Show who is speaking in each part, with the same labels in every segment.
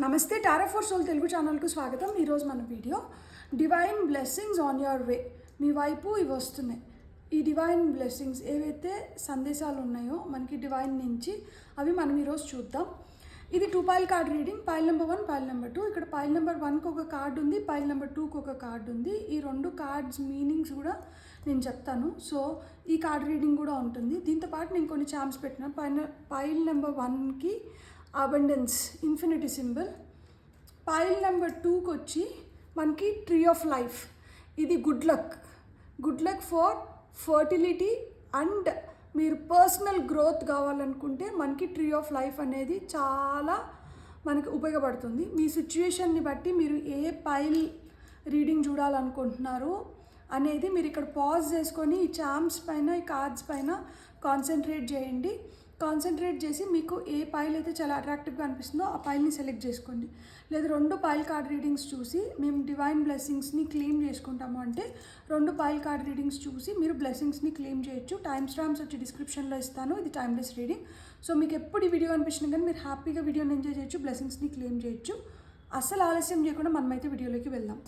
Speaker 1: నమస్తే tarot for soul Telugu ఛానల్కు స్వాగతం. ఈరోజు మన video divine blessings on your way. మీ వైపు ఇవి వస్తున్నాయి. ఈ డివైన్ బ్లెస్సింగ్స్ ఏవైతే సందేశాలు ఉన్నాయో మనకి డివైన్ నుంచి అవి మనం ఈరోజు చూద్దాం. ఇది 2 pile card reading. Pile number 1, pile number 2. ఇక్కడ పైల్ నెంబర్ 1కి ఒక కార్డు ఉంది, పైల్ నెంబర్ 2కి ఒక కార్డు ఉంది. ఈ 2 కార్డ్స్ మీనింగ్స్ కూడా నేను చెప్తాను. సో ఈ కార్డ్ రీడింగ్ కూడా ఉంటుంది. దీంతో పాటు నేను కొన్ని ఛామ్స్ పెట్టిన. పైల్ నెంబర్ 1కి abundance infinity symbol. Pile number 2కి వచ్చి మనకి ట్రీ ఆఫ్ లైఫ్. ఇది good luck for fertility and మీరు పర్సనల్ గ్రోత్ కావాలనుకుంటే మనకి ట్రీ ఆఫ్ లైఫ్ అనేది చాలా మనకి ఉపయోగపడుతుంది. మీ సిచ్యువేషన్ని బట్టి మీరు ఏ పైల్ రీడింగ్ చూడాలనుకుంటున్నారు అనేది మీరు ఇక్కడ పాజ్ చేసుకొని ఈ చామ్స్ పైన ఈ కార్డ్స్ పైన కాన్సన్ట్రేట్ చేయండి. కాన్సన్ట్రేట్ చేసి మీకు ఏ పైల్ అయితే చాలా అట్రాక్టివ్గా అనిపిస్తుందో ఆ పైల్ని సెలెక్ట్ చేసుకోండి. లేదా 2 పైల్ కార్డ్ రీడింగ్స్ చూసి మేము డివైన్ బ్లెస్సింగ్స్ని క్లెయిమ్ చేసుకుంటాము అంటే 2 పైల్ కార్డ్ రీడింగ్స్ చూసి మీరు బ్లెస్సింగ్స్ని క్లెయిమ్ చేయొచ్చు. టైమ్ స్టాంప్స్ వచ్చి డిస్క్రిప్షన్లో ఇస్తాను. ఇది టైమ్లెస్ రీడింగ్. సో మీకు ఎప్పుడు ఈ వీడియో అనిపించినా కానీ మీరు హ్యాపీగా వీడియోని ఎంజాయ్ చేయొచ్చు, బ్లెస్సింగ్స్ని క్లెయిమ్ చేయొచ్చు. అస్సలు ఆలస్యం చేయకుండా మనమైతే వీడియోలోకి వెళ్దాం.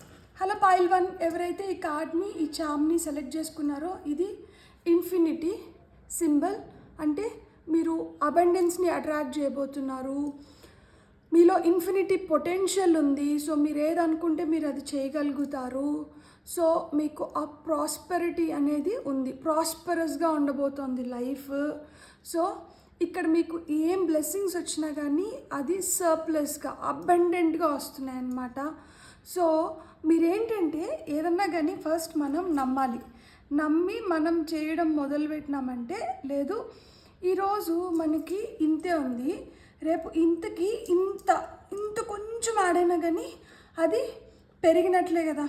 Speaker 1: హలో పైల్ 1, ఎవరైతే ఈ కార్డ్ని ఈ చామ్ని సెలెక్ట్ చేసుకున్నారో ఇది ఇన్ఫినిటీ సింబల్. అంటే మీరు అబండెన్స్ని అట్రాక్ట్ చేయబోతున్నారు. మీలో ఇన్ఫినిటీ పొటెన్షియల్ ఉంది. సో మీరు ఏదనుకుంటే మీరు అది చేయగలుగుతారు. సో మీకు ఆ ప్రాస్పెరిటీ అనేది ఉంది. ప్రాస్పరస్గా ఉండబోతోంది లైఫ్. సో ఇక్కడ మీకు ఏం బ్లెస్సింగ్స్ వచ్చినా కానీ అది సర్ప్లస్గా అబండెంట్గా వస్తున్నాయి అన్నమాట. సో మీరేంటంటే ఏదన్నా కానీ ఫస్ట్ మనం నమ్మి మనం చేయడం మొదలుపెట్టినామంటే లేదు ఈరోజు మనకి ఇంతే ఉంది, రేపు ఇంతకి ఇంత కొంచెం ఆడైనా కానీ అది పెరిగినట్లే కదా.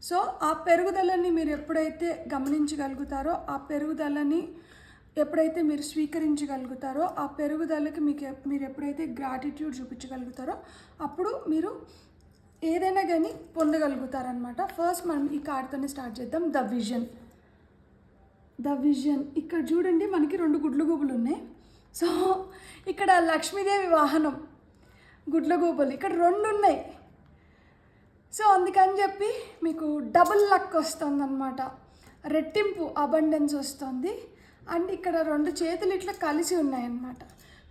Speaker 1: సో ఆ పెరుగుదలని మీరు ఎప్పుడైతే గమనించగలుగుతారో, ఆ పెరుగుదలని ఎప్పుడైతే మీరు స్వీకరించగలుగుతారో, ఆ పెరుగుదలకి మీరు ఎప్పుడైతే గ్రాటిట్యూడ్ చూపించగలుగుతారో అప్పుడు మీరు ఏదైనా కానీ పొందగలుగుతారనమాట. ఫస్ట్ మనం ఈ కార్డ్తోనే స్టార్ట్ చేద్దాం. The vision. ఇక్కడ చూడండి మనకి 2 గుడ్లగూబలు ఉన్నాయి. సో ఇక్కడ లక్ష్మీదేవి వాహనం గుడ్లగూబలు ఇక్కడ 2 ఉన్నాయి. సో అందుకని చెప్పి మీకు డబుల్ లక్ వస్తుంది అనమాట. రెట్టింపు అబండెన్స్ వస్తుంది. అండ్ ఇక్కడ 2 చేతులు ఇట్లా కలిసి ఉన్నాయన్నమాట.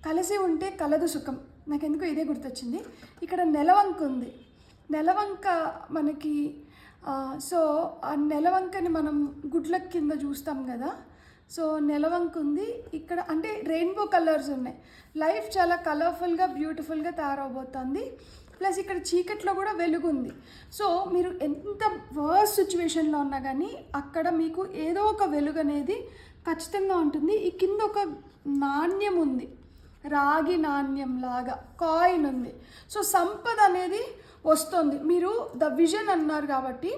Speaker 1: కలిసి ఉంటే కలదు సుఖం. నాకు ఎందుకో ఇదే గుర్తొచ్చింది. ఇక్కడ నెలవంక ఉంది. నెలవంక మనకి సో ఆ నెలవంకని మనం గుడ్ల కింద చూస్తాం కదా. సో నెలవంక ఉంది ఇక్కడ. అంటే రెయిన్బో కలర్స్ ఉన్నాయి. లైఫ్ చాలా కలర్ఫుల్గా బ్యూటిఫుల్గా తయారవబోతుంది. ప్లస్ ఇక్కడ చీకట్లో కూడా వెలుగుంది. సో మీరు ఎంత వర్స్ట్ సిచ్యువేషన్లో ఉన్నా కానీ అక్కడ మీకు ఏదో ఒక వెలుగు అనేది ఖచ్చితంగా ఉంటుంది. ఈ కింద ఒక నాణ్యం ఉంది, రాగి నాణ్యం లాగా కాయిన్ ఉంది. సో సంపద అనేది వస్తుంది. మీరు ద విజన్ అన్నారు కాబట్టి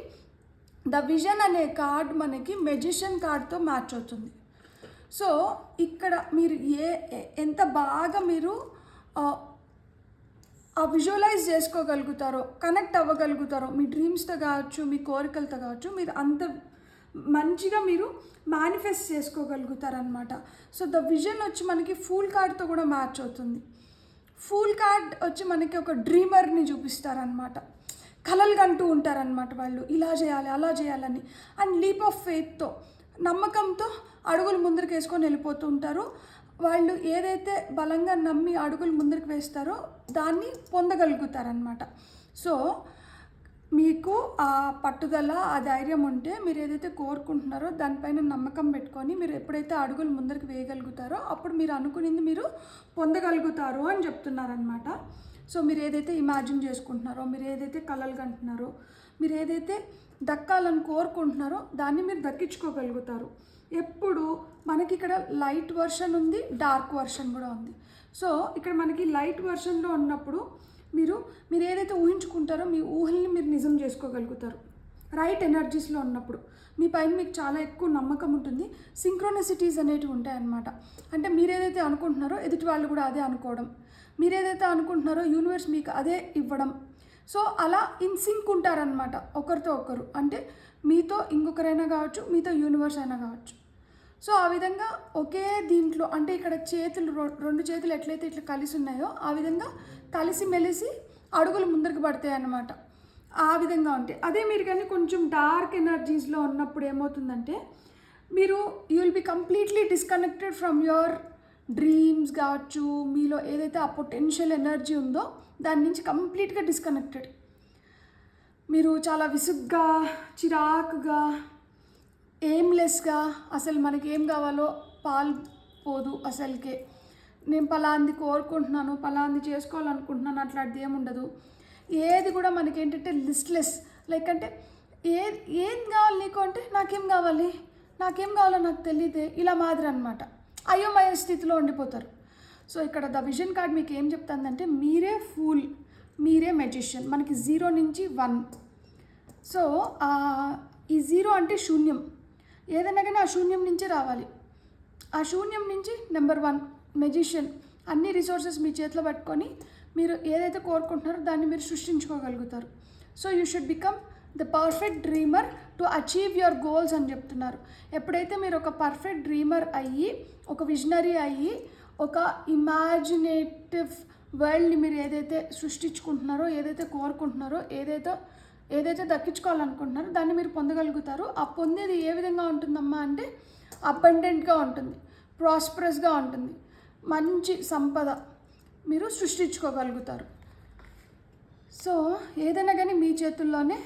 Speaker 1: ద విజన్ అనే కార్డ్ మనకి మెజిషియన్ కార్డ్తో మ్యాచ్ అవుతుంది. సో ఇక్కడ మీరు ఎంత బాగా మీరు విజువలైజ్ చేసుకోగలుగుతారో, కనెక్ట్ అవ్వగలుగుతారో మీ డ్రీమ్స్తో కావచ్చు, మీ కోరికలతో కావచ్చు, మీరు అంత మంచిగా మీరు మేనిఫెస్ట్ చేసుకోగలుగుతారనమాట. సో ద విజన్ వచ్చి మనకి ఫూల్ కార్డ్తో కూడా మ్యాచ్ అవుతుంది. ఫూల్ కార్డ్ వచ్చి మనకి ఒక డ్రీమర్ని చూపిస్తారనమాట. కలలు కంటూ ఉంటారనమాట వాళ్ళు, ఇలా చేయాలి అలా చేయాలని. అండ్ లీప్ ఆఫ్ ఫెయిత్తో, నమ్మకంతో అడుగులు ముందరికి వేసుకొని వెళ్ళిపోతూ ఉంటారు. వాళ్ళు ఏదైతే బలంగా నమ్మి అడుగులు ముందరికి వేస్తారో దాన్ని పొందగలుగుతారనమాట. సో మీకు ఆ పట్టుదల, ఆ ధైర్యం ఉంటే మీరు ఏదైతే కోరుకుంటున్నారో దానిపైన నమ్మకం పెట్టుకొని మీరు ఎప్పుడైతే అడుగులు ముందరికి వేయగలుగుతారో అప్పుడు మీరు అనుకునేది మీరు పొందగలుగుతారు అని చెప్తున్నారనమాట. సో మీరు ఏదైతే ఇమాజిన్ చేసుకుంటున్నారో, మీరు ఏదైతే కలలు కంటున్నారో, మీరు ఏదైతే దక్కాలని కోరుకుంటున్నారో దాన్ని మీరు దక్కించుకోగలుగుతారు. ఎప్పుడు మనకి ఇక్కడ లైట్ వర్షన్ ఉంది, డార్క్ వర్షన్ కూడా ఉంది. సో ఇక్కడ మనకి లైట్ వర్షన్లో ఉన్నప్పుడు మీరు ఏదైతే ఊహించుకుంటారో మీ ఊహల్ని మీరు నిజం చేసుకోగలుగుతారు. రైట్ ఎనర్జీస్లో ఉన్నప్పుడు మీ పైన మీకు చాలా ఎక్కువ నమ్మకం ఉంటుంది. సింక్రోనిసిటీస్ అనేటివి ఉంటాయన్నమాట. అంటే మీరు ఏదైతే అనుకుంటున్నారో ఎదుటి వాళ్ళు కూడా అదే అనుకోవడం, మీరు ఏదైతే అనుకుంటున్నారో యూనివర్స్ మీకు అదే ఇవ్వడం. సో అలా ఇన్సింక్ ఉంటారనమాట ఒకరితో ఒకరు. అంటే మీతో ఇంకొకరైనా కావచ్చు, మీతో యూనివర్స్ అయినా కావచ్చు. సో ఆ విధంగా ఒకే దీంట్లో అంటే ఇక్కడ చేతులు 2 చేతులు ఎట్లయితే ఇట్లా కలిసి ఉన్నాయో ఆ విధంగా కలిసి మెలిసి అడుగులు ముందరికి పడతాయి అన్నమాట. ఆ విధంగా ఉంటాయి. అదే మీరు కానీ కొంచెం డార్క్ ఎనర్జీస్లో ఉన్నప్పుడు ఏమవుతుందంటే మీరు you will be completely disconnected from your dreams కావచ్చు, మీలో ఏదైతే ఆ పొటెన్షియల్ ఎనర్జీ ఉందో దాని నుంచి కంప్లీట్గా డిస్కనెక్టెడ్. మీరు చాలా విసుగ్గా, చిరాకుగా, ఎయిమ్లెస్గా, అసలు మనకి ఏం కావాలో పాల్పోదు అసలుకే. నేను పలాంది కోరుకుంటున్నాను, పలాంది చేసుకోవాలనుకుంటున్నాను, అట్లాంటిది ఏముండదు. ఏది కూడా మనకేంటంటే లిస్ట్లెస్. లైక్ అంటే ఏం కావాలి నీకు అంటే నాకేం కావాలో నాకు తెలియదే, ఇలా మాదిరి అనమాట. అయోమయ స్థితిలో ఉండిపోతారు. సో ఇక్కడ ద విజన్ కార్డ్ మీకు ఏం చెప్తుందంటే మీరే ఫూల్, మీరే మెజిషియన్. మనకి 0 నుంచి 1. సో ఈ 0 అంటే శూన్యం. ఏదైనా కానీ ఆ శూన్యం నుంచి రావాలి. ఆ శూన్యం నుంచి నెంబర్ 1 మెజిషియన్. అన్ని రిసోర్సెస్ మీ చేతిలో పట్టుకొని మీరు ఏదైతే కోరుకుంటున్నారో దాన్ని మీరు సృష్టించుకోగలుగుతారు. So you should become the perfect dreamer to achieve your goals అని చెప్తున్నారు. ఎప్పుడైతే మీరు ఒక పర్ఫెక్ట్ డ్రీమర్ అయ్యి, ఒక విజనరీ అయ్యి, ఒక ఇమాజినేటివ్ వరల్డ్ని మీరు ఏదైతే సృష్టించుకుంటున్నారో, ఏదైతే కోరుకుంటున్నారో, ఏదైతే దక్కించుకోవాలనుకుంటున్నారో దాన్ని మీరు పొందగలుగుతారు. ఆ పొందేది ఏ విధంగా ఉంటుందమ్మా అంటే అబండెంట్గా ఉంటుంది, ప్రాస్పరస్గా ఉంటుంది, మంచి సంపద మీరు సృష్టించుకోగలుగుతారు. సో ఏదైనా కానీ మీ చేతుల్లోనే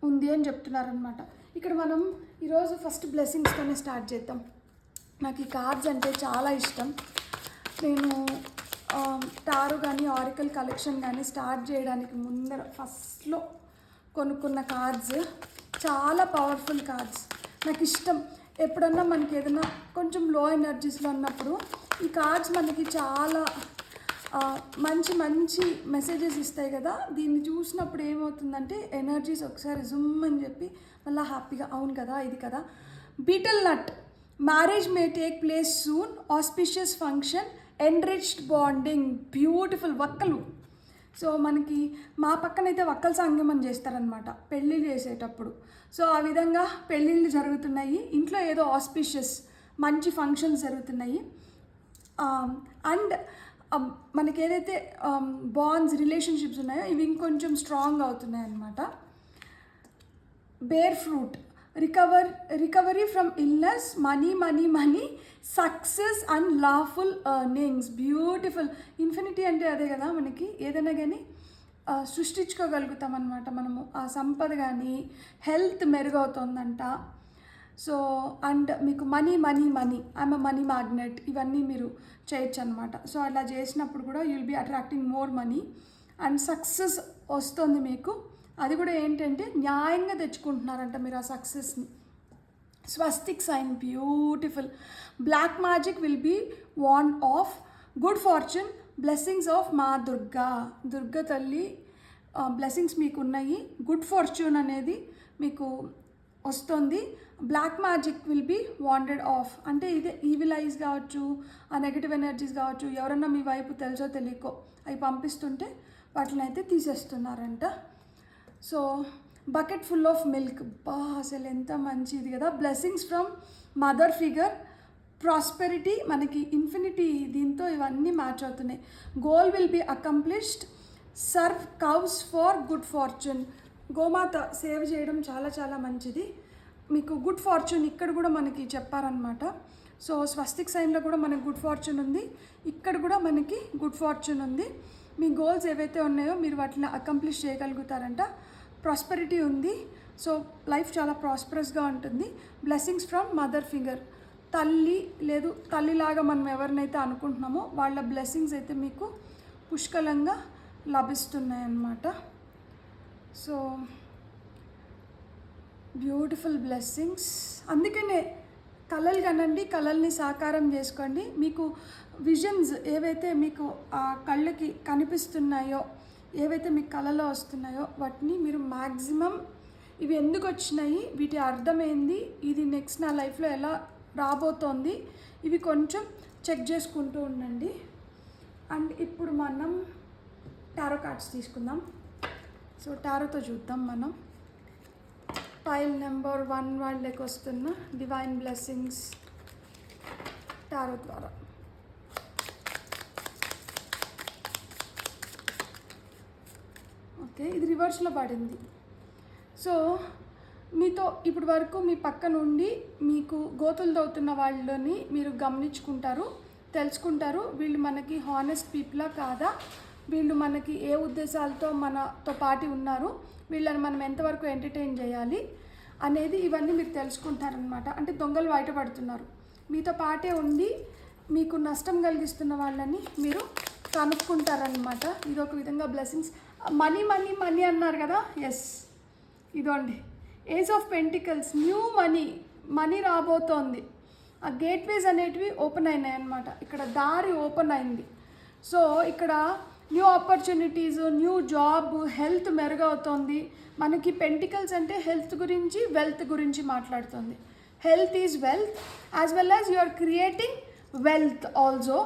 Speaker 1: ఉంది అని చెప్తున్నారనమాట. ఇక్కడ మనం ఈరోజు ఫస్ట్ బ్లెస్సింగ్స్తోనే స్టార్ట్ చేద్దాం. నాకు ఈ కార్డ్స్ అంటే చాలా ఇష్టం. నేను టారో కానీ ఆరికల్ కలెక్షన్ కానీ స్టార్ట్ చేయడానికి ముందర ఫస్ట్లో కొనుక్కున్న కార్డ్స్ చాలా పవర్ఫుల్ కార్డ్స్. నాకు ఇష్టం. ఎప్పుడన్నా మనకి ఏదైనా కొంచెం లో ఎనర్జీస్లో ఉన్నప్పుడు ఈ కార్డ్స్ మనకి చాలా మంచి మంచి మెసేజెస్ ఇస్తాయి కదా. దీన్ని చూసినప్పుడు ఏమవుతుందంటే ఎనర్జీస్ ఒకసారి జుమ్ అని చెప్పి మళ్ళీ హ్యాపీగా, అవును కదా ఇది కదా. Betel nut, marriage may take place soon, auspicious function, enriched bonding, beautiful. వక్కలు. సో మనకి మా పక్కనైతే వక్కల సంగమం చేస్తారనమాట పెళ్ళిళ్ళు చేసేటప్పుడు. సో ఆ విధంగా పెళ్ళిళ్ళు జరుగుతున్నాయి, ఇంట్లో ఏదో ఆస్పిషియస్ మంచి ఫంక్షన్స్ జరుగుతున్నాయి. అండ్ మనకి ఏదైతే బాండ్స్, రిలేషన్షిప్స్ ఉన్నాయో ఇవి ఇంకొంచెం స్ట్రాంగ్ అవుతున్నాయి అన్నమాట. Bear fruit, recovery from illness, money, success and lawful earnings. Beautiful. Infinity అంటే అదే కదా, మనకి ఏదైనా కానీ సృష్టించుకోగలుగుతాం అన్నమాట మనము. ఆ సంపద కానీ, హెల్త్ మెరుగవుతుందంట. సో అండ్ మీకు money, I'm a money magnet, ఇవన్నీ మీరు చేయొచ్చు అనమాట. సో అలా చేసినప్పుడు కూడా you will be attracting more money and success వస్తుంది మీకు. అది కూడా ఏంటంటే న్యాయంగా తెచ్చుకుంటున్నారంట మీరు ఆ సక్సెస్ని. Swastik sign, beautiful. Black magic will be వాన్ off good fortune, blessings of Ma Durga తల్లి బ్లెస్సింగ్స్ మీకు ఉన్నాయి. గుడ్ ఫార్చ్యూన్ అనేది మీకు వస్తుంది. Black magic will be warded off అంటే ఇదే ఈవిల్ ఐస్ కావచ్చు, ఆ నెగిటివ్ ఎనర్జీస్ కావచ్చు, ఎవరన్నా మీ వైపు తెలుసో తెలియకో అవి పంపిస్తుంటే వాటిని అయితే తీసేస్తున్నారంట. So bucket full of milk, అసలు ఎంత మంచిది కదా. Blessings from mother figure, prosperity, మనకి ఇన్ఫినిటీ, దీంతో ఇవన్నీ మ్యాచ్ అవుతున్నాయి. Goal will be accomplished, serve cows for good fortune. గోమాత సేవ్ చేయడం చాలా చాలా మంచిది. మీకు గుడ్ ఫార్చ్యూన్ ఇక్కడ కూడా మనకి చెప్పారనమాట. సో స్వస్తిక్ సైన్లో కూడా మనకి గుడ్ ఫార్చ్యూన్ ఉంది, ఇక్కడ కూడా మనకి గుడ్ ఫార్చ్యూన్ ఉంది. మీ గోల్స్ ఏవైతే ఉన్నాయో మీరు వాటిని అకంప్లిష్ చేయగలుగుతారంట. ప్రాస్పెరిటీ ఉంది. సో లైఫ్ చాలా ప్రాస్పరస్గా ఉంటుంది. బ్లెస్సింగ్స్ ఫ్రమ్ మదర్ ఫిగర్, తల్లిలాగా మనం ఎవరినైతే అనుకుంటున్నామో వాళ్ళ బ్లెస్సింగ్స్ అయితే మీకు పుష్కలంగా లభిస్తున్నాయి అన్నమాట. So beautiful blessings. అందుకనే కళలు కనండి, కళల్ని సాకారం చేసుకోండి. మీకు విజన్స్ ఏవైతే మీకు ఆ కళ్ళకి కనిపిస్తున్నాయో, ఏవైతే మీకు కళలో వస్తున్నాయో వాటిని మీరు మ్యాక్సిమం ఇవి ఎందుకు వచ్చినాయి, వీటి అర్థమైంది, ఇది నెక్స్ట్ నా లైఫ్లో ఎలా రాబోతోంది, ఇవి కొంచెం చెక్ చేసుకుంటూ ఉండండి. అండ్ ఇప్పుడు మనం టారో కార్డ్స్ తీసుకుందాం. సో టారోతో చూద్దాం మనం. పైల్ నెంబర్ 1 వాళ్ళకి వస్తున్న డివైన్ బ్లెస్సింగ్స్ టారో ద్వారా. ఓకే, ఇది రివర్స్లో పడింది. సో మీతో ఇప్పటి వరకు మీ పక్క నుండి మీకు గోతులు తవ్వుతున్న వాళ్ళని మీరు గమనించుకుంటారు, తెలుసుకుంటారు. వీళ్ళు మనకి హానెస్ట్ పీపులా కాదా, వీళ్ళు మనకి ఏ ఉద్దేశాలతో మనతో పాటు ఉన్నారు, వీళ్ళని మనం ఎంతవరకు ఎంటర్టైన్ చేయాలి అనేది ఇవన్నీ మీరు తెలుసుకుంటారనమాట. అంటే దొంగలు బయటపడుతున్నారు, మీతో పాటే ఉండి మీకు నష్టం కలిగిస్తున్న వాళ్ళని మీరు కనుక్కుంటారనమాట. ఇది ఒక విధంగా బ్లెస్సింగ్స్. మనీ మనీ మనీ అన్నారు కదా, ఎస్ ఇదోండి age of pentacles. New money రాబోతోంది. ఆ గేట్వేస్ అనేటివి ఓపెన్ అయినాయి అన్నమాట. ఇక్కడ దారి ఓపెన్ అయింది. సో ఇక్కడ new opportunities, new job, health మెరుగవుతోంది. మనకి పెంటికల్స్ అంటే హెల్త్ గురించి, వెల్త్ గురించి మాట్లాడుతుంది. Health is wealth as well as you are creating wealth also.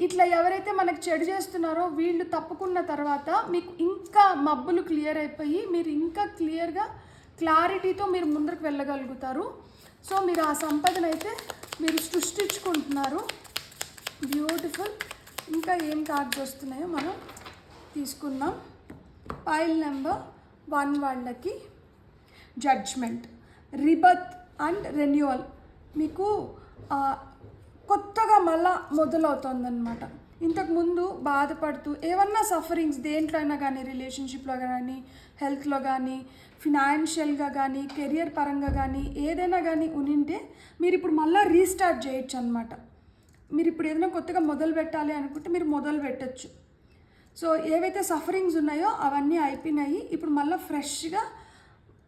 Speaker 1: ఇట్లా ఎవరైతే మనకు చెడు చేస్తున్నారో వీళ్ళు తప్పుకున్న తర్వాత మీకు ఇంకా మబ్బులు క్లియర్ అయిపోయి మీరు ఇంకా క్లారిటీతో మీరు ముందుకు వెళ్ళగలుగుతారు. సో మీరు ఆ సంపదను అయితే మీరు సృష్టించుకుంటున్నారు. బ్యూటిఫుల్. ఇంకా ఏం కార్డ్స్ వస్తున్నాయో మనం తీసుకుందాం. పైల్ నెంబర్ 1 వాళ్ళకి జడ్జ్మెంట్, రిబర్త్ అండ్ రెన్యువల్. మీకు కొత్తగా మళ్ళా మొదలవుతుందన్నమాట. ఇంతకుముందు బాధపడుతూ ఏమన్నా సఫరింగ్స్ దేంట్లో అయినా కానీ, రిలేషన్షిప్లో కానీ, హెల్త్లో కానీ, ఫినాన్షియల్గా కానీ, కెరియర్ పరంగా కానీ ఏదైనా కానీ ఉనింటే మీరు ఇప్పుడు మళ్ళీ రీస్టార్ట్ చేయొచ్చు అనమాట. మీరు ఇప్పుడు ఏదైనా కొత్తగా మొదలు పెట్టాలి అనుకుంటే మీరు మొదలు పెట్టచ్చు. సో ఏవైతే సఫరింగ్స్ ఉన్నాయో అవన్నీ అయిపోయినాయి, ఇప్పుడు మళ్ళీ ఫ్రెష్గా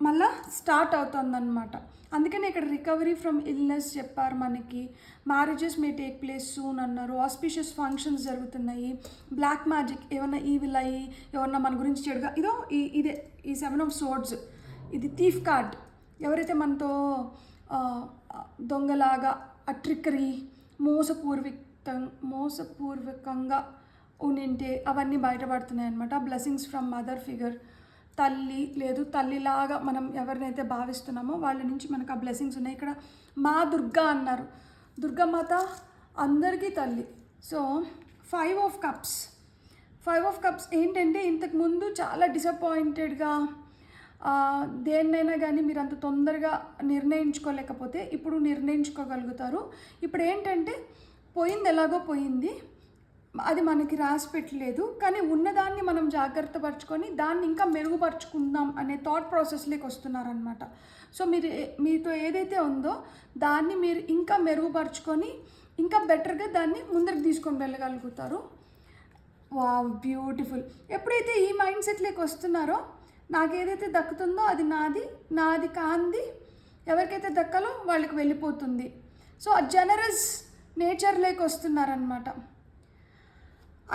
Speaker 1: మళ్ళీ స్టార్ట్ అవుతుందన్నమాట. అందుకని ఇక్కడ రికవరీ ఫ్రమ్ ఇల్నెస్ చెప్పారు మనకి. మ్యారేజెస్ మే టేక్ ప్లేస్ సూన్ అన్నారు. ఆస్పిషియస్ ఫంక్షన్స్ జరుగుతున్నాయి. బ్లాక్ మ్యాజిక్ ఏమన్నా ఈవిల్ అయ్యి ఎవరన్నా మన గురించి చెడుగా, ఇదే ఈ 7 of Swords, ఇది థీఫ్ కార్డ్. ఎవరైతే మనతో దొంగలాగా ట్రిక్కరీ మోసపూర్వకంగా ఉనింటే అవన్నీ బయటపడుతున్నాయి అన్నమాట. బ్లెస్సింగ్స్ ఫ్రమ్ మదర్ ఫిగర్, తల్లి లేదు తల్లిలాగా మనం ఎవరినైతే భావిస్తున్నామో వాళ్ళ నుంచి మనకు ఆ బ్లెస్సింగ్స్ ఉన్నాయి. ఇక్కడ మా దుర్గా అన్నారు. దుర్గామాత అందరికీ తల్లి. సో 5 of Cups ఏంటంటే ఇంతకుముందు చాలా డిసప్పాయింటెడ్గా దేన్నైనా కానీ మీరు అంత తొందరగా నిర్ణయించుకోలేకపోతే ఇప్పుడు నిర్ణయించుకోగలుగుతారు. ఇప్పుడు ఏంటంటే పోయింది ఎలాగో పోయింది, అది మనకి రాసి పెట్టలేదు, కానీ ఉన్నదాన్ని మనం జాగ్రత్త పరుచుకొని దాన్ని ఇంకా మెరుగుపరుచుకుందాం అనే థాట్ ప్రాసెస్లోకి వస్తున్నారనమాట. సో మీతో ఏదైతే ఉందో దాన్ని మీరు ఇంకా మెరుగుపరుచుకొని ఇంకా బెటర్గా దాన్ని ముందరికి తీసుకొని వెళ్ళగలుగుతారు. Wow, beautiful. ఎప్పుడైతే ఈ మైండ్ సెట్లోకి వస్తున్నారో నాకు ఏదైతే దక్కుతుందో అది నాది కాంది ఎవరికైతే దక్కాలో వాళ్ళకి వెళ్ళిపోతుంది. సో ఆ generous నేచర్లోకి వస్తున్నారనమాట.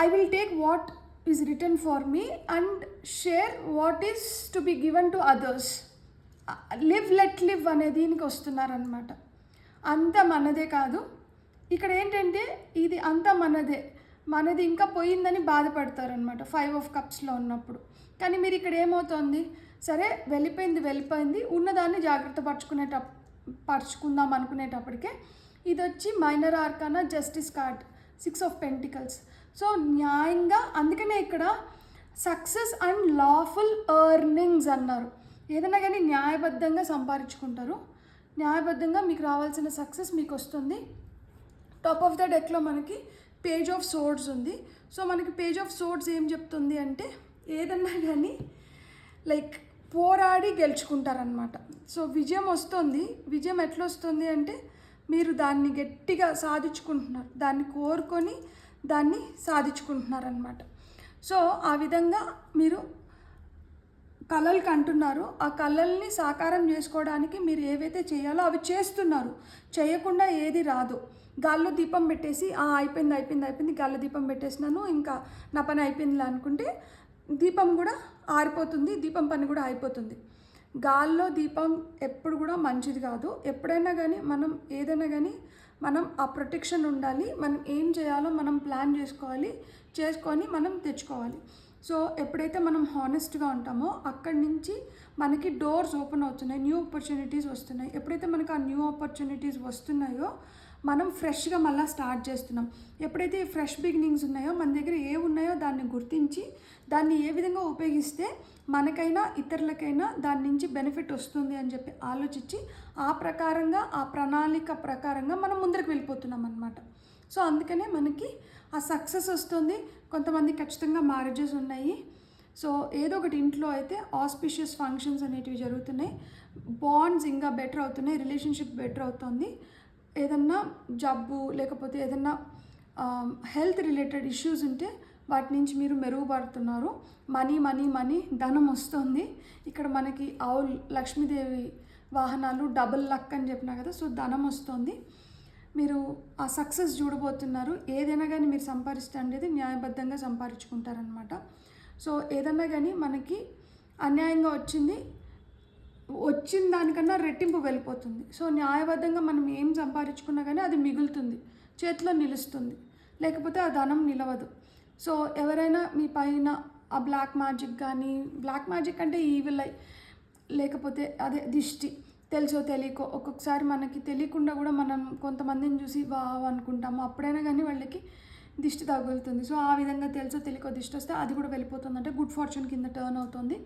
Speaker 1: I will take what is written for me and share what is to be given to others. Live let live అనే దీనికి వస్తున్నారనమాట. అంత మనదే కాదు. ఇక్కడ ఏంటంటే ఇది అంతా మనది ఇంకా పోయిందని బాధపడతారనమాట 5 of Cupsలో ఉన్నప్పుడు. కానీ మీరు ఇక్కడ ఏమవుతుంది, సరే వెళ్ళిపోయింది, ఉన్నదాన్ని జాగ్రత్త పరుచుకుందాం అనుకునేటప్పటికే ఇది వచ్చి minor arcana justice card, 6 of Pentacles. So న్యాయంగా, అందుకనే ఇక్కడ సక్సెస్ అండ్ లాఫుల్ ఎర్నింగ్స్ అన్నారు. ఏదైనా కానీ న్యాయబద్ధంగా సంపాదించుకుంటారు, న్యాయబద్ధంగా మీకు రావాల్సిన సక్సెస్ మీకు వస్తుంది. టాప్ ఆఫ్ ద డెక్లో మనకి పేజ్ ఆఫ్ సోర్డ్స్ ఉంది. సో మనకి పేజ్ ఆఫ్ సోర్డ్స్ ఏం చెప్తుంది అంటే ఏదన్నా కానీ లైక్ పోరాడి గెలుచుకుంటారనమాట. సో విజయం వస్తుంది. విజయం ఎట్లా వస్తుంది అంటే మీరు దాన్ని గట్టిగా సాధించుకుంటున్నారు, దాన్ని కోరుకొని దాన్ని సాధించుకుంటున్నారనమాట. సో ఆ విధంగా మీరు కళలు కంటున్నారు. ఆ కళల్ని సాకారం చేసుకోవడానికి మీరు ఏవైతే చేయాలో అవి చేస్తున్నారు. చేయకుండా ఏది రాదు. గాల్లో దీపం పెట్టేసి అయిపోయింది గాల్లో దీపం పెట్టేసినాను ఇంకా నా పని అయిపోయిందిలే అనుకుంటే దీపం కూడా ఆరిపోతుంది, దీపం పని కూడా అయిపోతుంది. గాల్లో దీపం ఎప్పుడు కూడా మంచిది కాదు. ఎప్పుడైనా కానీ మనం ఏదైనా కానీ మనం ఆ ప్రొటెక్షన్ ఉండాలి. మనం ఏం చేయాలో మనం ప్లాన్ చేసుకొని మనం తెచ్చుకోవాలి. సో ఎప్పుడైతే మనం హానెస్ట్గా ఉంటామో అక్కడి నుంచి మనకి డోర్స్ ఓపెన్ అవుతున్నాయి, న్యూ ఆపర్చునిటీస్ వస్తున్నాయి. ఎప్పుడైతే మనకు ఆ న్యూ ఆపర్చునిటీస్ వస్తున్నాయో మనం ఫ్రెష్గా మళ్ళీ స్టార్ట్ చేస్తున్నాం. ఎప్పుడైతే ఫ్రెష్ బిగినింగ్స్ ఉన్నాయో మన దగ్గర ఉన్నాయో దాన్ని గుర్తించి దాన్ని ఏ విధంగా ఉపయోగిస్తే మనకైనా ఇతరులకైనా దాని నుంచి బెనిఫిట్ వస్తుంది అని చెప్పి ఆలోచించి ఆ ప్రకారంగా ఆ ప్రణాళిక ప్రకారంగా మనం ముందరికి వెళ్ళిపోతున్నాం అన్నమాట. సో అందుకనే మనకి ఆ సక్సెస్ వస్తుంది. కొంతమంది ఖచ్చితంగా మ్యారేజెస్ ఉన్నాయి. సో ఏదో ఒకటి ఇంట్లో అయితే ఆస్పిషియస్ ఫంక్షన్స్ అనేటివి జరుగుతున్నాయి, బాండ్స్ ఇంకా బెటర్ అవుతున్నాయి, రిలేషన్షిప్ బెటర్ అవుతుంది. ఏదన్నా జబ్బు లేకపోతే ఏదన్నా హెల్త్ రిలేటెడ్ ఇష్యూస్ ఉంటే వాటి నుంచి మీరు మెరుగుపడుతున్నారు. మనీ మనీ మనీ ధనం వస్తుంది. ఇక్కడ మనకి లక్ష్మీదేవి వాహనాలు డబుల్ లక్ అని చెప్పినా కదా, సో ధనం వస్తుంది. మీరు ఆ సక్సెస్ చూడబోతున్నారు. ఏదైనా కానీ మీరు సంపాదిస్తే అనేది న్యాయబద్ధంగా సంపాదించుకుంటారనమాట. సో ఏదన్నా కానీ మనకి అన్యాయంగా వచ్చిన దానికన్నా రెట్టింపు వెళ్ళిపోతుంది. సో న్యాయబద్ధంగా మనం ఏం సంపాదించుకున్నా కానీ అది మిగులుతుంది, చేతిలో నిలుస్తుంది, లేకపోతే ఆ ధనం నిలవదు. సో ఎవరైనా మీ పైన ఆ బ్లాక్ మ్యాజిక్ అంటే ఈవిల్ లేకపోతే అదే దిష్టి, తెలుసో తెలియకో ఒక్కొక్కసారి మనకి తెలియకుండా కూడా మనం కొంతమందిని చూసి వావ్ అనుకుంటాము, అప్పుడైనా కానీ వాళ్ళకి దిష్టి తగులుతుంది. సో ఆ విధంగా తెలుసో తెలియకో దిష్టి వస్తే అది కూడా వెళ్ళిపోతుంది, అంటే గుడ్ ఫార్చ్యూన్ కింద టర్న్ అవుతుంది.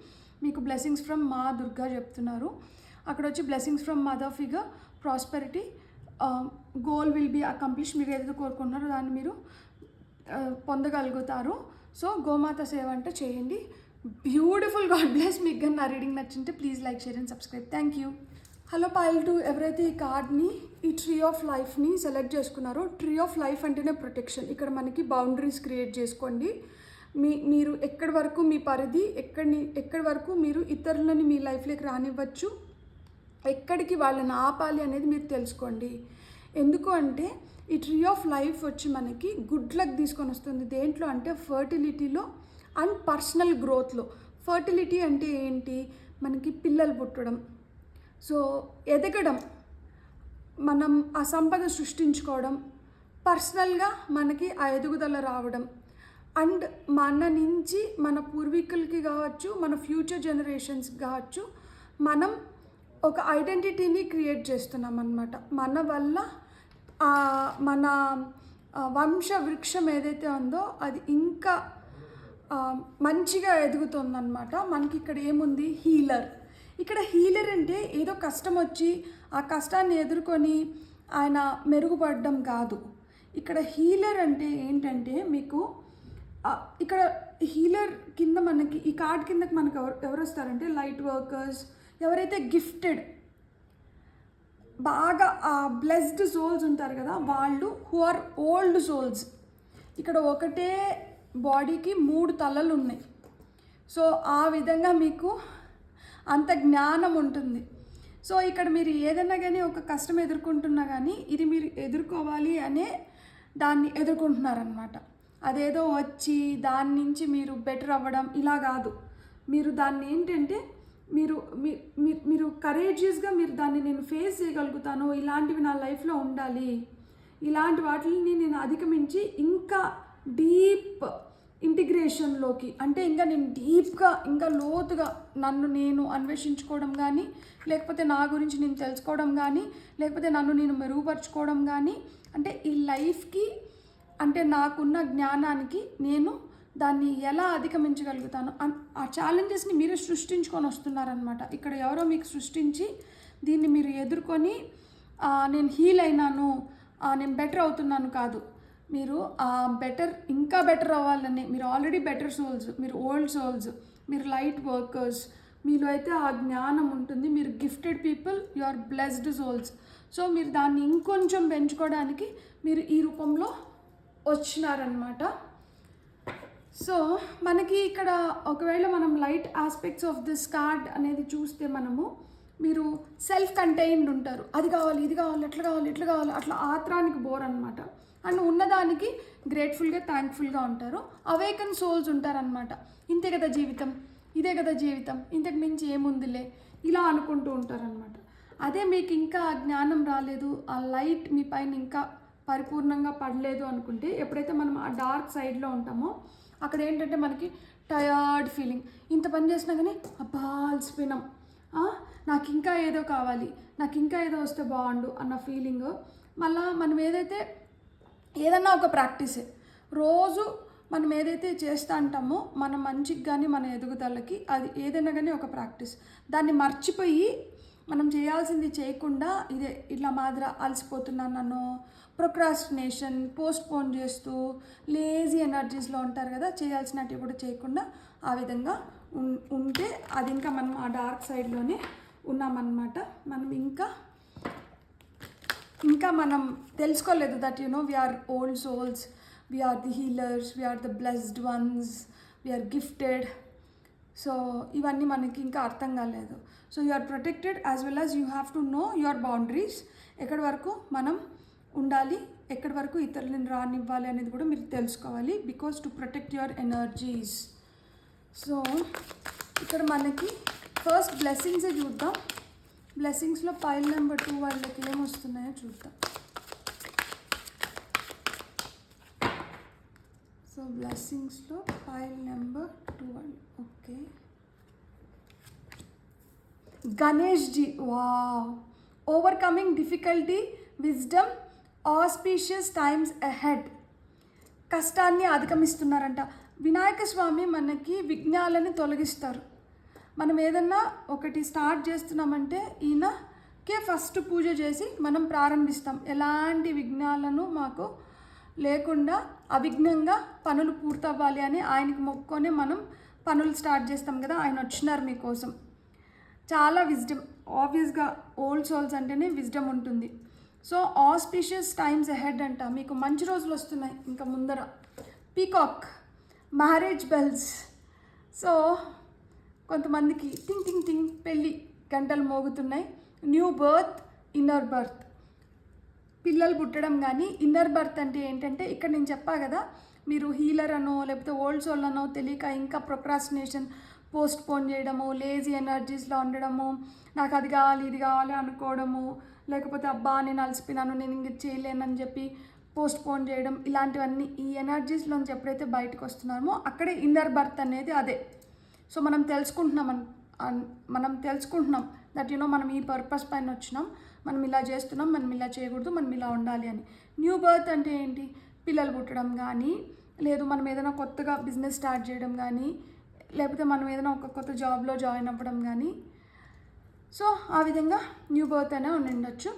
Speaker 1: మీకు బ్లెస్సింగ్స్ ఫ్రమ్ మా దుర్గా చెప్తున్నారు. అక్కడ వచ్చి blessings from mother figure, prosperity, goal will be accomplish. మీరు ఏదైతే కోరుకుంటున్నారో దాన్ని మీరు పొందగలుగుతారు. సో గోమాత సేవ అంటే చేయండి. బ్యూటిఫుల్. God bless. మీకు కానీ నా రీడింగ్ నచ్చింటే please like, share and subscribe. Thank you. Hello pile 2, ఎవరైతే ఈ కార్డ్ని ఈ ట్రీ ఆఫ్ లైఫ్ని సెలెక్ట్ చేసుకున్నారో, ట్రీ ఆఫ్ లైఫ్ అంటేనే ప్రొటెక్షన్. ఇక్కడ మనకి బౌండరీస్ క్రియేట్ చేసుకోండి. మీరు ఎక్కడి వరకు మీ పరిధి, ఎక్కడి వరకు మీరు ఇతరులని మీ లైఫ్లోకి రానివ్వచ్చు, ఎక్కడికి వాళ్ళని ఆపాలి అనేది మీరు తెలుసుకోండి. ఎందుకు అంటే ఈ ట్రీ ఆఫ్ లైఫ్ వచ్చి మనకి గుడ్ లక్ తీసుకొని వస్తుంది. దేంట్లో అంటే ఫర్టిలిటీలో అండ్ పర్సనల్ గ్రోత్లో. ఫర్టిలిటీ అంటే ఏంటి? మనకి పిల్లలు పుట్టడం, సో ఎదగడం, మనం ఆ సంపద సృష్టించుకోవడం, పర్సనల్గా మనకి ఆ ఎదుగుదల రావడం, అండ్ మన నుంచి మన పూర్వీకులకి కావచ్చు, మన ఫ్యూచర్ జనరేషన్స్కి కావచ్చు, మనం ఒక ఐడెంటిటీని క్రియేట్ చేస్తున్నాం అన్నమాట. మన వల్ల మన వంశ వృక్షం ఏదైతే ఉందో అది ఇంకా మంచిగా ఎదుగుతుందన్నమాట. మనకి ఇక్కడ ఏముంది? హీలర్. ఇక్కడ హీలర్ అంటే ఏదో కష్టం వచ్చి ఆ కష్టాన్ని ఎదుర్కొని ఆయన మెరుగుపడడం కాదు. ఇక్కడ హీలర్ అంటే ఏంటంటే మీకు ఇక్కడ హీలర్ కింద మనకి ఈ కార్డ్ కిందకి మనకు ఎవరు వస్తారంటే లైట్ వర్కర్స్, ఎవరైతే గిఫ్టెడ్ బాగా బ్లెస్డ్ సోల్స్ ఉంటారు కదా, వాళ్ళు హూ ఆర్ ఓల్డ్ సోల్స్. ఇక్కడ ఒకటే బాడీకి 3 తలలు ఉన్నాయి. సో ఆ విధంగా మీకు అంత జ్ఞానం ఉంటుంది. సో ఇక్కడ మీరు ఏదైనా కానీ ఒక కష్టం ఎదుర్కొంటున్నా కానీ ఇది మీరు ఎదుర్కోవాలి అనే దాన్ని ఎదుర్కొంటున్నారనమాట. అదేదో వచ్చి దాని నుంచి మీరు బెటర్ అవ్వడం ఇలా కాదు. మీరు దాన్ని ఏంటంటే మీరు కరేజియస్గా మీరు దాన్ని నేను ఫేస్ చేయగలుగుతాను, ఇలాంటివి నా లైఫ్లో ఉండాలి, ఇలాంటి వాటిని నేను అధిగమించి ఇంకా డీప్ ఇంటిగ్రేషన్లోకి, అంటే ఇంకా నేను డీప్గా ఇంకా లోతుగా నన్ను నేను అన్వేషించుకోవడం కానీ, లేకపోతే నా గురించి నేను తెలుసుకోవడం కానీ, లేకపోతే నన్ను నేను మెరుగుపరుచుకోవడం కానీ, అంటే ఈ లైఫ్కి అంటే నాకున్న జ్ఞానానికి నేను దాన్ని ఎలా అధిగమించగలుగుతాను ఆ ఛాలెంజెస్ని మీరే సృష్టించుకొని వస్తున్నారనమాట. ఇక్కడ ఎవరో మీకు సృష్టించి దీన్ని మీరు ఎదుర్కొని నేను హీల్ అయినాను, నేను బెటర్ అవుతున్నాను కాదు. మీరు ఇంకా బెటర్ అవ్వాలని, మీరు ఆల్రెడీ బెటర్ సోల్స్, మీరు ఓల్డ్ సోల్స్, మీరు లైట్ వర్కర్స్, మీలో అయితే ఆ జ్ఞానం ఉంటుంది, మీరు gifted people, you are blessed souls. So మీరు దాన్ని ఇంకొంచెం పెంచుకోవడానికి మీరు ఈ రూపంలో వచ్చినారనమాట. సో మనకి ఇక్కడ ఒకవేళ మనం light aspects of this card అనేది చూస్తే మీరు సెల్ఫ్ కంటైన్డ్ ఉంటారు. అది కావాలి, ఇది కావాలి, ఎట్లా కావాలి, ఇట్లా కావాలి, అట్లా ఆత్రానికి బోర్ అనమాట. అండ్ ఉన్నదానికి గ్రేట్ఫుల్గా, థ్యాంక్ఫుల్గా ఉంటారు. అవేకన్ సోల్స్ ఉంటారనమాట. ఇంతే కదా జీవితం, ఇదే కదా జీవితం, ఇంతకు మించి ఏముందిలే, ఇలా అనుకుంటూ ఉంటారనమాట. అదే మీకు ఇంకా జ్ఞానం రాలేదు, ఆ లైట్ మీ పైన ఇంకా పరిపూర్ణంగా పడలేదు అనుకుంటే, ఎప్పుడైతే మనం ఆ డార్క్ సైడ్లో ఉంటామో అక్కడ ఏంటంటే మనకి టయర్డ్ ఫీలింగ్, ఇంత పని చేసినా కానీ అబ్బా అలసిపోయినాం, నాకు ఇంకా ఏదో కావాలి, నాకు ఇంకా ఏదో వస్తే బాగుండు అన్న ఫీలింగ్, మళ్ళీ మనం ఏదన్నా ఒక ప్రాక్టీసే రోజు మనం ఏదైతే చేస్తూ అంటామో మన మంచికి కానీ మన ఎదుగుదలకి అది ఏదైనా కానీ ఒక ప్రాక్టీస్. దాన్ని మర్చిపోయి మనం చేయాల్సింది చేయకుండా ఇదే ఇట్లా మాదిరి అలసిపోతున్నాను నన్ను ప్రొక్రాస్టినేషన్ పోస్ట్పోన్ చేస్తూ లేజీ ఎనర్జీస్లో ఉంటారు కదా, చేయాల్సినట్టు కూడా చేయకుండా ఆ విధంగా ఉంటే అది ఇంకా మనం ఆ డార్క్ సైడ్లోనే ఉన్నామన్నమాట. మనం ఇంకా మనం తెలుసుకోలేదు that we are old souls, we are the healers, we are the blessed ones, we are gifted. So ఇవన్నీ మనకి ఇంకా అర్థం కాలేదు. So you are protected as well as you have to know your boundaries. ఎక్కడి వరకు మనం ఉండాలి, ఎక్కడి వరకు ఇతరులను రానివ్వాలి అనేది కూడా మీరు తెలుసుకోవాలి, because to protect your energies. So ఇక్కడ మనకి ఫస్ట్ బ్లెస్సింగ్సే చూద్దాం. బ్లెస్సింగ్స్లో పైల్ నెంబర్ 2 వాళ్ళకి ఏమొస్తున్నాయో చూద్దాం. సో బ్లెస్సింగ్స్లో పైల్ నెంబర్ 2 వాళ్ళు okay. Ganesh ji, wow, overcoming difficulty, wisdom, auspicious times ahead. కష్టాన్ని అధిగమిస్తున్నారంట. వినాయక స్వామి మనకి విఘ్నాలని తొలగిస్తారు. మనం ఏదన్నా ఒకటి స్టార్ట్ చేస్తున్నామంటే ఈయనకే ఫస్ట్ పూజ చేసి మనం ప్రారంభిస్తాం. ఎలాంటి విఘ్నాలను మాకు లేకుండా అవిఘ్నంగా పనులు పూర్తవ్వాలి అని ఆయనకి మొక్కుకొని మనం పనులు స్టార్ట్ చేస్తాం కదా. ఆయన వచ్చినారు మీకోసం. చాలా విజ్డమ్, ఆబ్వియస్గా ఓల్డ్ సోల్స్ అంటేనే విజ్డమ్ ఉంటుంది. సో ఆస్పీషియస్ టైమ్స్ అహెడ్ అంట, మీకు మంచి రోజులు వస్తున్నాయి ఇంకా ముందర. Peacock, marriage bells. సో కొంతమందికి టింగ్ టింగ్ టింగ్ పెళ్ళి గంటలు మోగుతున్నాయి. న్యూ బర్త్, ఇన్నర్ బర్త్, పిల్లలు పుట్టడం. కానీ ఇన్నర్ బర్త్ అంటే ఏంటంటే ఇక్కడ నేను చెప్పా కదా, మీరు హీలర్ అనో లేకపోతే ఓల్డ్ సోల్ అనో తెలియక ఇంకా ప్రొక్రాస్టినేషన్, పోస్ట్పోన్ చేయడము, లేజీ ఎనర్జీస్లో ఉండడము, నాకు అది కావాలి ఇది కావాలి అనుకోవడము, లేకపోతే అబ్బా నేను అలసిపోయినాను నేను ఇంక చేయలేనని చెప్పి పోస్ట్పోన్ చేయడం, ఇలాంటివన్నీ ఈ ఎనర్జీస్లోంచి ఎప్పుడైతే బయటకు వస్తున్నామో అక్కడే ఇన్నర్ బర్త్ అనేది అదే. సో మనం తెలుసుకుంటున్నాం దట్ మనం ఈ పర్పస్ పైన వచ్చినాం, మనం ఇలా చేస్తున్నాం, మనం ఇలా చేయకూడదు, మనం ఇలా ఉండాలి అని. న్యూ బర్త్ అంటే ఏంటి, పిల్లలు పుట్టడం కానీ, లేదు మనం ఏదైనా కొత్తగా బిజినెస్ స్టార్ట్ చేయడం కానీ, లేకపోతే మనం ఏదైనా ఒక కొత్త జాబ్లో జాయిన్ అవ్వడం కానీ. సో ఆ విధంగా న్యూ బర్త్ అనే ఉండొచ్చు.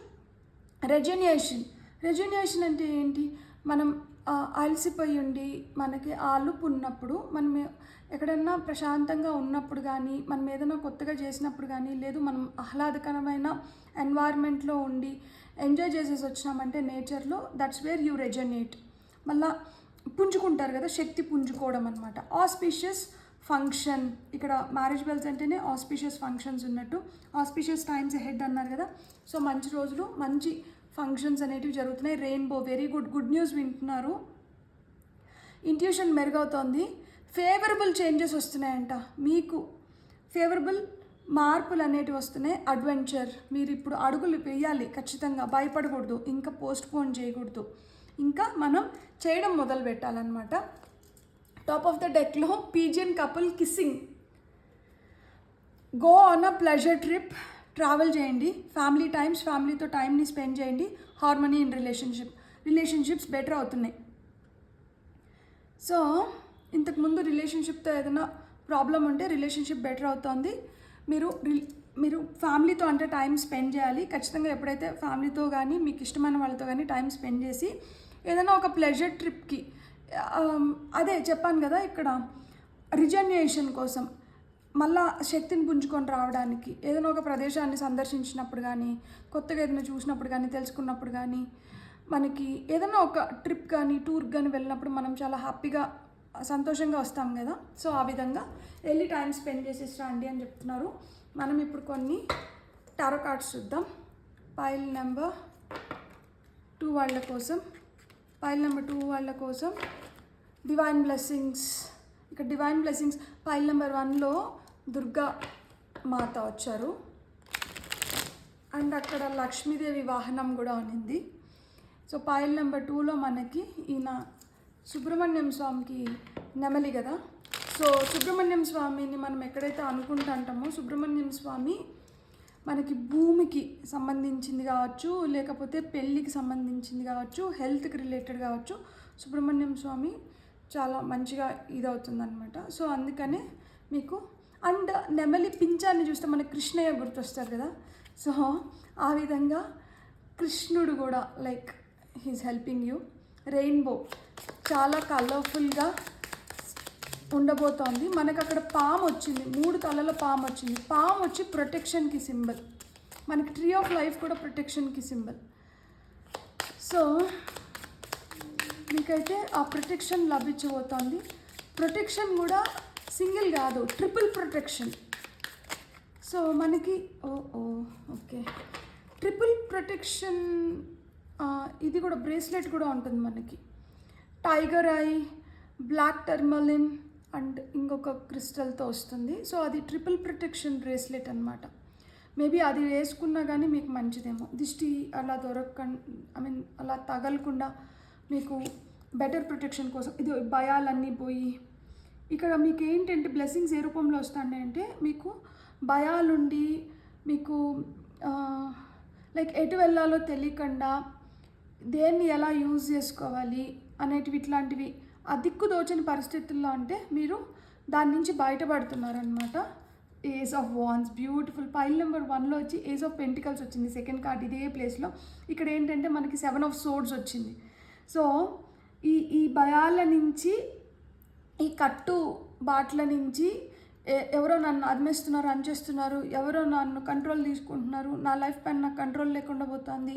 Speaker 1: రెజ్యూనియేషన్ అంటే ఏంటి, మనం అలసిపోయి ఉండి మనకి అలుపు ఉన్నప్పుడు, మనం ఎక్కడన్నా ప్రశాంతంగా ఉన్నప్పుడు కానీ, మనం ఏదైనా కొత్తగా చేసినప్పుడు కానీ, లేదు మనం ఆహ్లాదకరమైన ఎన్వైర్న్మెంట్లో ఉండి ఎంజాయ్ చేసేసి వచ్చినామంటే నేచర్లో, దట్స్ వేర్ యూ రెజ్యూనేట్. మళ్ళీ పుంజుకుంటారు కదా, శక్తి పుంజుకోవడం అనమాట. ఆస్పీషియస్ ఫంక్షన్, ఇక్కడ మ్యారేజ్ బెల్స్ అంటేనే ఆస్పీషియస్ ఫంక్షన్స్ ఉన్నట్టు. ఆస్పీషియస్ టైమ్స్ అహెడ్ అన్నారు కదా. సో మంచి రోజులు, మంచి ఫంక్షన్స్ అనేటివి జరుగుతున్నాయి. రెయిన్బో, వెరీ గుడ్ న్యూస్ వింటున్నారు. ఇంట్యూషన్ మెరుగవుతోంది. ఫేవరబుల్ చేంజెస్ వస్తున్నాయంట, మీకు ఫేవరబుల్ మార్పులు అనేటివి వస్తున్నాయి. అడ్వెంచర్, మీరు ఇప్పుడు అడుగులు వేయాలి ఖచ్చితంగా, భయపడకూడదు, ఇంకా పోస్ట్పోన్ చేయకూడదు, ఇంకా మనం చేయడం మొదలు పెట్టాలన్నమాట. టాప్ ఆఫ్ ద డెక్లో pigeon couple kissing. Go on a pleasure trip, travel చేయండి. ఫ్యామిలీతో టైంని స్పెండ్ చేయండి. హార్మనీ ఇన్ రిలేషన్షిప్స్ బెటర్ అవుతున్నాయి. సో ఇంతకుముందు రిలేషన్షిప్తో ఏదైనా ప్రాబ్లం ఉంటే రిలేషన్షిప్ బెటర్ అవుతుంది. మీరు ఫ్యామిలీతో అంటే టైం స్పెండ్ చేయాలి ఖచ్చితంగా. ఎప్పుడైతే ఫ్యామిలీతో కానీ మీకు ఇష్టమైన వాళ్ళతో కానీ టైం స్పెండ్ చేసి ఏదైనా ఒక ప్లెజర్ ట్రిప్కి, అదే చెప్పాను కదా ఇక్కడ రిజన్యుయేషన్ కోసం, మళ్ళా శక్తిని పుంజుకొని రావడానికి ఏదైనా ఒక ప్రదేశాన్ని సందర్శించినప్పుడు కానీ, కొత్తగా ఏదైనా చూసినప్పుడు కానీ, తెలుసుకున్నప్పుడు కానీ, మనకి ఏదైనా ఒక ట్రిప్ కానీ టూర్ కానీ వెళ్ళినప్పుడు మనం చాలా హ్యాపీగా సంతోషంగా వస్తాం కదా. సో ఆ విధంగా వెళ్ళి టైం స్పెండ్ చేసేసి రండి అని చెప్తున్నారు. మనం ఇప్పుడు కొన్ని టారో కార్డ్స్ చూద్దాం. పైల్ నెంబర్ 2 వాళ్ళ కోసం డివైన్ బ్లెస్సింగ్స్. ఇక్కడ డివైన్ బ్లెస్సింగ్స్ పైల్ నెంబర్ 1లో దుర్గా మాత వచ్చారు, అండ్ అక్కడ లక్ష్మీదేవి వాహనం కూడా ఉన్నింది. సో పైల్ నెంబర్ 2లో మనకి ఈయన సుబ్రహ్మణ్యం స్వామికి నెమలి కదా. సో సుబ్రహ్మణ్యం స్వామిని మనం ఎక్కడైతే అనుకుంటుంటామో, సుబ్రహ్మణ్యం స్వామి మనకి భూమికి సంబంధించింది కావచ్చు, లేకపోతే పెళ్ళికి సంబంధించింది కావచ్చు, హెల్త్కి రిలేటెడ్ కావచ్చు, సుబ్రహ్మణ్యం స్వామి చాలా మంచిగా ఇదవుతుందన్నమాట. సో అందుకనే మీకు అండ్ నెమలి పింఛాన్ని చూస్తే మనకి కృష్ణయ్య గుర్తొస్తారు కదా. సో ఆ విధంగా కృష్ణుడు కూడా like he's helping you. Rainbow చాలా కలర్ఫుల్గా ఉండబోతోంది. మనకు అక్కడ పాము వచ్చింది, 3 తలల పాము వచ్చింది. పాము వచ్చి ప్రొటెక్షన్కి సింబల్. మనకి ట్రీ ఆఫ్ లైఫ్ కూడా ప్రొటెక్షన్కి సింబల్. సో మీకైతే ఆ ప్రొటెక్షన్ లభించబోతోంది. ప్రొటెక్షన్ కూడా సింగిల్ కాదు, ట్రిపుల్ ప్రొటెక్షన్. సో మనకి ఓకే ట్రిపుల్ ప్రొటెక్షన్ ఇది కూడా బ్రేస్లెట్ కూడా ఉంటుంది మనకి. Tiger I, black tourmaline and ఇంకొక క్రిస్టల్తో వస్తుంది. సో అది ట్రిపుల్ ప్రొటెక్షన్ బ్రేస్లెట్ అనమాట. మేబీ అది వేసుకున్నా కానీ మీకు మంచిదేమో. దిష్టి అలా అలా తగలకుండా మీకు బెటర్ ప్రొటెక్షన్ కోసం ఇది భయాలన్నీ పోయి ఇక్కడ మీకు ఏంటంటే బ్లెస్సింగ్స్ ఏ రూపంలో వస్తాయంటే మీకు భయాలుండి మీకు లైక్ ఎటు వెళ్ళాలో తెలియకుండా దేన్ని ఎలా యూజ్ చేసుకోవాలి అనేటివి ఇట్లాంటివి ఆ దిక్కు దోచని పరిస్థితుల్లో అంటే మీరు దాని నుంచి బయటపడుతున్నారనమాట. Ace of wands beautiful. Pile number 1లో వచ్చి ఏజ్ ఆఫ్ పెంటికల్స్ వచ్చింది, సెకండ్ కార్డ్ ఇదే ప్లేస్లో. ఇక్కడ ఏంటంటే మనకి 7 ఆఫ్ సోర్డ్స్ వచ్చింది. సో ఈ భయాల నుంచి, ఈ కట్టు బాట్ల నుంచి, ఎవరో నన్ను అదిమేస్తున్నారు, అంచేస్తున్నారు, ఎవరో నన్ను కంట్రోల్ తీసుకుంటున్నారు, నా లైఫ్ పైన నాకు కంట్రోల్ లేకుండా పోతుంది,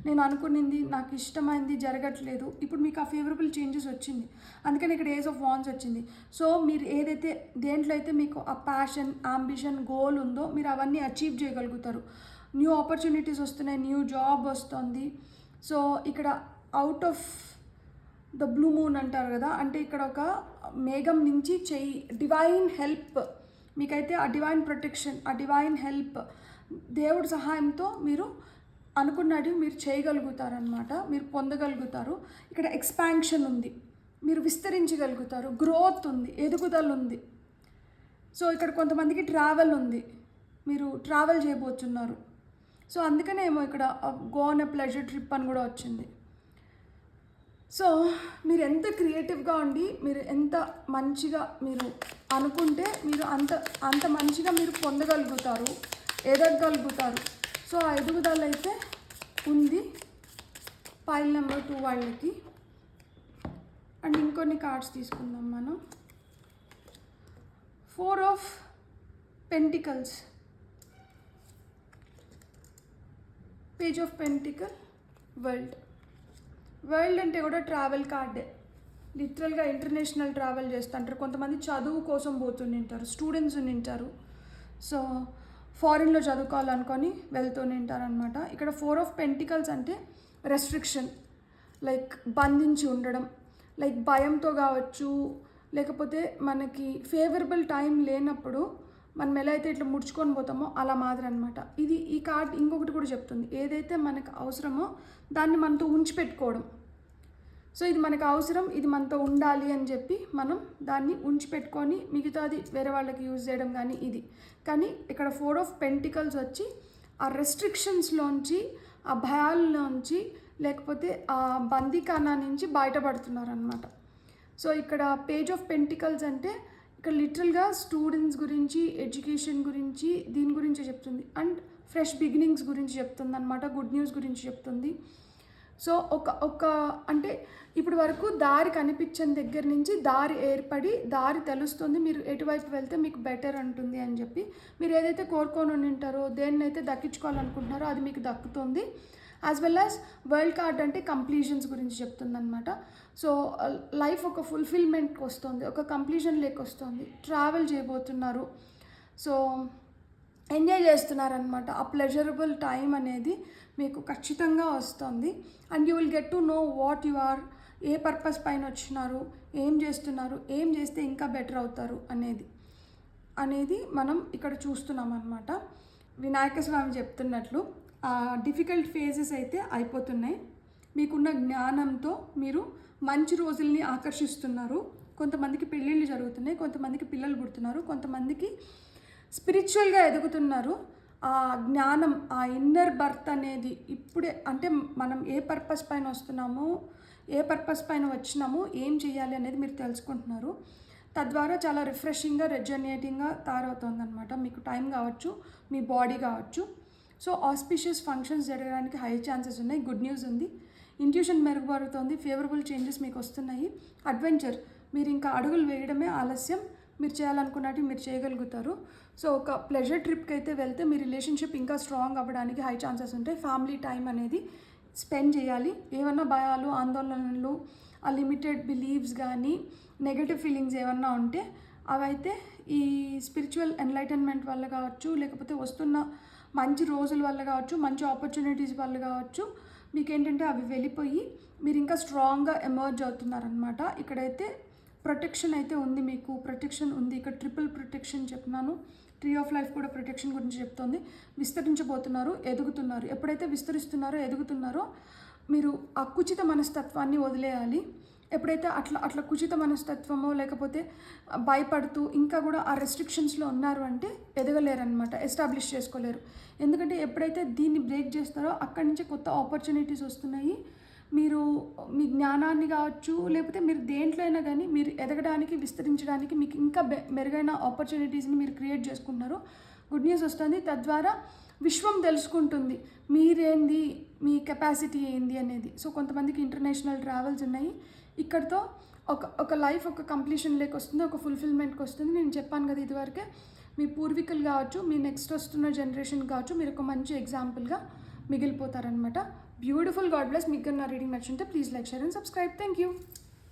Speaker 1: నేను అనుకునింది నాకు ఇష్టమైంది జరగట్లేదు, ఇప్పుడు మీకు ఆ ఫేవరబుల్ చేంజెస్ వచ్చింది. అందుకని ఇక్కడ ఏజ్ ఆఫ్ వాన్స్ వచ్చింది. సో మీరు ఏదైతే దేంట్లో అయితే మీకు ఆ ప్యాషన్, అంబిషన్, గోల్ ఉందో మీరు అవన్నీ అచీవ్ చేయగలుగుతారు. న్యూ ఆపర్చునిటీస్ వస్తున్నాయి, న్యూ జాబ్ వస్తుంది. సో ఇక్కడ out of the blue moon అంటారు కదా, అంటే ఇక్కడ ఒక మేఘం నుంచి డివైన్ హెల్ప్ మీకైతే, ఆ డివైన్ ప్రొటెక్షన్, ఆ డివైన్ హెల్ప్ దేవుడి సహాయంతో మీరు అనుకున్నది మీరు చేయగలుగుతారనమాట, మీరు పొందగలుగుతారు. ఇక్కడ ఎక్స్పాన్షన్ ఉంది, మీరు విస్తరించగలుగుతారు, గ్రోత్ ఉంది, ఎదుగుదల ఉంది. సో ఇక్కడ కొంతమందికి ట్రావెల్ ఉంది, మీరు ట్రావెల్ చేయబోతున్నారు. సో అందుకనే ఏమో ఇక్కడ go on a pleasure trip అని కూడా వచ్చింది. సో మీరు ఎంత క్రియేటివ్గా ఉండి మీరు ఎంత మంచిగా మీరు అనుకుంటే మీరు అంత మంచిగా మీరు పొందగలుగుతారు, ఎదగలుగుతారు. సో ఆ ఎదుగుదల అయితే ఉంది పైల్ నెంబర్ 2 వాళ్ళకి. అండ్ ఇంకొన్ని కార్డ్స్ తీసుకుందాం మనం. 4 of pentacles, page of pentacle, world అంటే కూడా ట్రావెల్ కార్డే. లిటరల్గా ఇంటర్నేషనల్ ట్రావెల్ చేస్తుంటారు. కొంతమంది చదువు కోసం పోతుంటారు, స్టూడెంట్స్ ఉంటారు. సో ఫారిన్లో చదువుకోవాలనుకొని వెళ్తూనే అనమాట. ఇక్కడ 4 ఆఫ్ పెంటికల్స్ అంటే రెస్ట్రిక్షన్, లైక్ బంధించి ఉండడం, లైక్ భయంతో కావచ్చు, లేకపోతే మనకి ఫేవరబుల్ టైం లేనప్పుడు మనం ఎలా అయితే ఇట్లా ముడుచుకొని పోతామో అలా మాదిరి అనమాట. ఈ కార్డ్ ఇంకొకటి కూడా చెప్తుంది, ఏదైతే మనకు అవసరమో దాన్ని మనతో ఉంచిపెట్టుకోవడం. సో ఇది మనకు అవసరం, ఇది మనతో ఉండాలి అని చెప్పి మనం దాన్ని ఉంచిపెట్టుకొని మిగతాది వేరే వాళ్ళకి యూజ్ చేయడం కానీ ఇది. కానీ ఇక్కడ 4 ఆఫ్ పెంటికల్స్ వచ్చి ఆ రెస్ట్రిక్షన్స్లోంచి, ఆ భయాల్లోంచి, లేకపోతే ఆ బందీఖానా నుంచి బయటపడుతున్నారనమాట. సో ఇక్కడ పేజ్ ఆఫ్ పెంటికల్స్ అంటే ఇక్కడ లిటరల్గా స్టూడెంట్స్ గురించి, ఎడ్యుకేషన్ గురించి, దీని గురించి చెప్తుంది. అండ్ ఫ్రెష్ బిగినింగ్స్ గురించి చెప్తుంది అనమాట, గుడ్ న్యూస్ గురించి చెప్తుంది. సో ఒక అంటే ఇప్పుడు వరకు దారి కనిపించని దగ్గర నుంచి దారి ఏర్పడి, దారి తెలుస్తుంది, మీరు ఎటువైపు వెళ్తే మీకు బెటర్ ఉంటుంది అని చెప్పి. మీరు ఏదైతే కోరుకొని ఉంటారో, దేన్నైతే దక్కించుకోవాలనుకుంటున్నారో అది మీకు దక్కుతుంది. As well as world card అంటే కంప్లీషన్స్ గురించి చెప్తుంది అనమాట. సో లైఫ్ ఒక ఫుల్ఫిల్మెంట్కి వస్తుంది, ఒక కంప్లీషన్ లేక వస్తుంది, ట్రావెల్ చేయబోతున్నారు. సో ఎంజాయ్ చేస్తున్నారనమాట. ఆ ప్లెజరబుల్ టైం అనేది మీకు ఖచ్చితంగా వస్తుంది. And you will get to know what you are, ఏ పర్పస్ పైన వచ్చినారు, ఏం చేస్తున్నారు, ఏం చేస్తే ఇంకా బెటర్ అవుతారు అనేది మనం ఇక్కడ చూస్తున్నాం అనమాట. వినాయక స్వామి చెప్తున్నట్లు ఆ డిఫికల్ట్ ఫేజెస్ అయితే అయిపోతున్నాయి. మీకున్న జ్ఞానంతో మీరు మంచి రోజుల్ని ఆకర్షిస్తున్నారు. కొంతమందికి పెళ్ళిళ్ళు జరుగుతున్నాయి, కొంతమందికి పిల్లలు పుడుతున్నారు, కొంతమందికి స్పిరిచువల్గా ఎదుగుతున్నారు. ఆ జ్ఞానం, ఆ ఇన్నర్ బర్త్ అనేది ఇప్పుడే, అంటే మనం ఏ పర్పస్ పైన వస్తున్నామో, ఏ పర్పస్ పైన వచ్చినామో, ఏం చేయాలి అనేది మీరు తెలుసుకుంటున్నారు. తద్వారా చాలా రిఫ్రెషింగ్గా, రెజనేటింగ్గా తయారవుతుందన్నమాట. మీకు టైం కావచ్చు, మీ బాడీ కావచ్చు. సో ఆస్పిషియస్ ఫంక్షన్స్ జరగడానికి హై ఛాన్సెస్ ఉన్నాయి. గుడ్ న్యూస్ ఉంది. ఇంట్యూషన్ మెరుగుపడుతుంది. ఫేవరబుల్ చేంజెస్ మీకు వస్తున్నాయి. అడ్వెంచర్, మీరు ఇంకా అడుగులు వేయడమే ఆలస్యం. మీరు చేయాలనుకున్నట్టు మీరు చేయగలుగుతారు. సో ఒక ప్లెజర్ ట్రిప్కి అయితే వెళ్తే మీ రిలేషన్షిప్ ఇంకా స్ట్రాంగ్ అవ్వడానికి హై ఛాన్సెస్ ఉంటాయి. ఫ్యామిలీ టైం అనేది స్పెండ్ చేయాలి. ఏమన్నా భయాలు, ఆందోళనలు, ఆ లిమిటెడ్ బిలీవ్స్ కానీ నెగటివ్ ఫీలింగ్స్ ఏమన్నా ఉంటే అవైతే ఈ స్పిరిచువల్ ఎన్లైటన్మెంట్ వల్ల కావచ్చు, లేకపోతే వస్తున్న మంచి రోజుల వల్ల కావచ్చు, మంచి ఆపర్చునిటీస్ వల్ల కావచ్చు, మీకేంటంటే అవి వెళ్ళిపోయి మీరు ఇంకా స్ట్రాంగ్గా ఎమర్జ్ అవుతున్నారనమాట. ఇక్కడైతే ప్రొటెక్షన్ అయితే ఉంది, మీకు ప్రొటెక్షన్ ఉంది. ఇక్కడ ట్రిపుల్ ప్రొటెక్షన్ చెప్తున్నాను. ట్రీ ఆఫ్ లైఫ్ కూడా ప్రొటెక్షన్ గురించి చెప్తోంది. విస్తరించబోతున్నారు, ఎదుగుతున్నారు. ఎప్పుడైతే విస్తరిస్తున్నారో, ఎదుగుతున్నారో, మీరు ఆ కుచిత మనస్తత్వాన్ని వదిలేయాలి. ఎప్పుడైతే అట్లా కుచిత మనస్తత్వమో లేకపోతే భయపడుతూ ఇంకా కూడా ఆ రెస్ట్రిక్షన్స్లో ఉన్నారు అంటే ఎదగలేరనమాట, ఎస్టాబ్లిష్ చేసుకోలేరు. ఎందుకంటే ఎప్పుడైతే దీన్ని బ్రేక్ చేస్తారో అక్కడి నుంచి కొత్త ఆపర్చునిటీస్ వస్తున్నాయి. మీరు మీ జ్ఞానాన్ని కావచ్చు, లేకపోతే మీరు దేంట్లో అయినా కానీ మీరు ఎదగడానికి, విస్తరించడానికి మీకు ఇంకా మెరుగైన ఆపర్చునిటీస్ని మీరు క్రియేట్ చేసుకుంటున్నారు. గుడ్ న్యూస్ వస్తుంది. తద్వారా విశ్వం తెలుసుకుంటుంది మీరేంది, మీ కెపాసిటీ ఏంది అనేది. సో కొంతమందికి ఇంటర్నేషనల్ ట్రావెల్స్ ఉన్నాయి. ఇక్కడితో ఒక లైఫ్ ఒక కంప్లీషన్ లేక వస్తుంది, ఒక ఫుల్ఫిల్మెంట్కి వస్తుంది. నేను చెప్పాను కదా ఇదివరకే, మీ పూర్వీకులు కావచ్చు, మీ నెక్స్ట్ వస్తున్న జనరేషన్ కావచ్చు, మీరు ఒక మంచి ఎగ్జాంపుల్గా మిగిలిపోతారనమాట. బ్యూటిఫుల్. God bless. మీకు నా రీడింగ్ నచ్చుంటే please like, share and subscribe. Thank you.